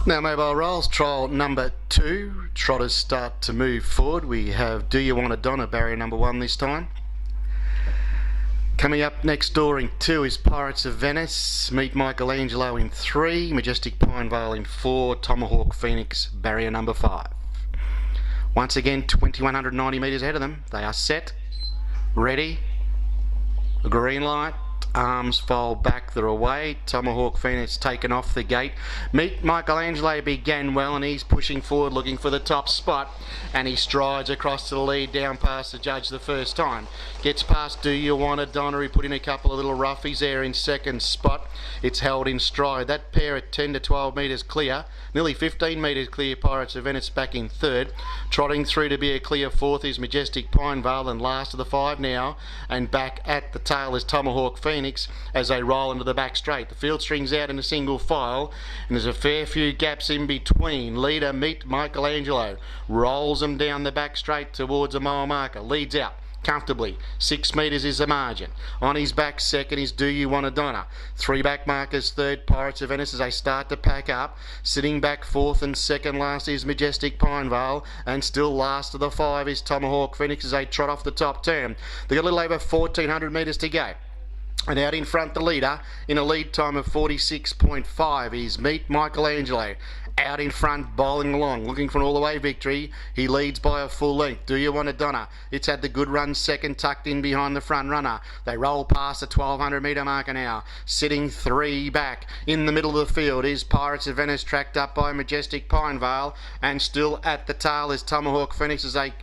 Now mobile rolls, trial number 2. Trotters start to move forward. We have Do You Want a Donna, barrier number 1 this time. Coming up next door in 2 is Pirates of Venice, Meet Michelangelo in 3, Majestic Pinevale in 4, Tomahawk Phoenix, barrier number 5. Once again, 2190 metres ahead of them. They are set, ready, green light. Arms fold back, they're away. Tomahawk Phoenix taken off the gate. Meet Michelangelo began well and he's pushing forward looking for the top spot, and he strides across to the lead down past the judge the first time. Gets past Do You Want a Donna, he put in a couple of little roughies there in second spot. It's held in stride. That pair at 10 to 12 metres clear, nearly 15 metres clear. Pirates of Venice back in third. Trotting through to be a clear fourth is Majestic Pinevale, and last of the 5 now, and back at the tail is Tomahawk Phoenix as they roll into the back straight. The field strings out in a single file, and there's a fair few gaps in between. Leader Meet Michelangelo rolls them down the back straight towards a mile marker, leads out comfortably. 6 metres is the margin. On his back second is Do You Want a Donna. 3 back markers third, Pirates of Venice as they start to pack up. Sitting back fourth and second last is Majestic Pinevale, and still last of the 5 is Tomahawk Phoenix as they trot off the top turn. They've got a little over 1400 metres to go. And out in front, the leader in a lead time of 46.5 is Meet Michelangelo. Out in front, bowling along, looking for an all-the-way victory. He leads by a full length. Do You Want a Donna? It's had the good run second, tucked in behind the front runner. They roll past the 1200 metre marker now. Sitting 3 back. In the middle of the field is Pirates of Venice, tracked up by Majestic Pinevale, and still at the tail is Tomahawk Phoenix as they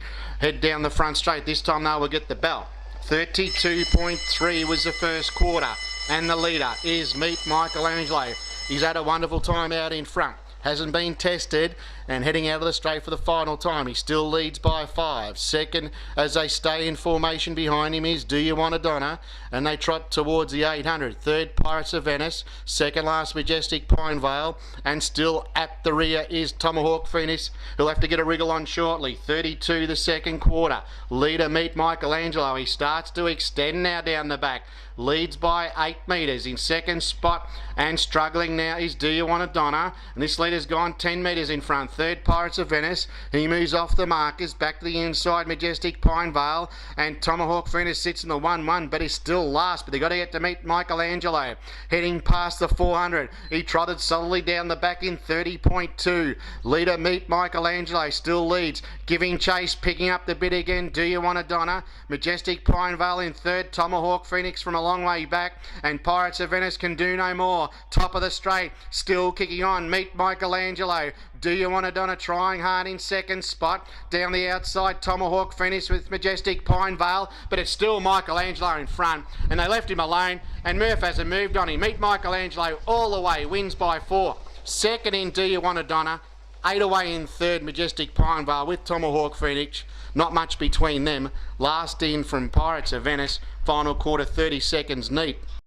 head down the front straight. This time they will get the bell. 32.3 was the first quarter, and the leader is Meet Michelangelo. He's had a wonderful time out in front, hasn't been tested, and heading out of the straight for the final time. He still leads by 5. Second, as they stay in formation behind him, is Do You Want a Donna, and they trot towards the 800. Third, Pirates of Venice. Second last, Majestic Pinevale, and still at the rear is Tomahawk Phoenix, who'll have to get a wriggle on shortly. 32 the second quarter. Leader Meet Michelangelo. He starts to extend now down the back. Leads by 8 metres. In second spot and struggling now is Do You Want a Donna, and this leader's gone 10 metres in front. Third, Pirates of Venice. He moves off the markers, back to the inside, Majestic Pinevale, and Tomahawk Phoenix sits in the 1-1, but he's still last, but they've got to get to Meet Michelangelo. Heading past the 400, he trotted solidly down the back in 30.2. Leader Meet Michelangelo still leads, giving chase, picking up the bit again, Do You Want a Donna. Majestic Pinevale in third, Tomahawk Phoenix from a long way back, and Pirates of Venice can do no more. Top of the straight, still kicking on, Meet Michelangelo. Do You Want a Donna trying hard in second spot. Down the outside, Tomahawk Phoenix with Majestic Pinevale, but it's still Michelangelo in front, and they left him alone, and Murph hasn't moved on him. Meet Michelangelo all the way, wins by 4. Second in Do You Want a Donna. 8 away in third, Majestic Pinevale with Tomahawk Phoenix. Not much between them. Last in from Pirates of Venice. Final quarter, 30 seconds neat.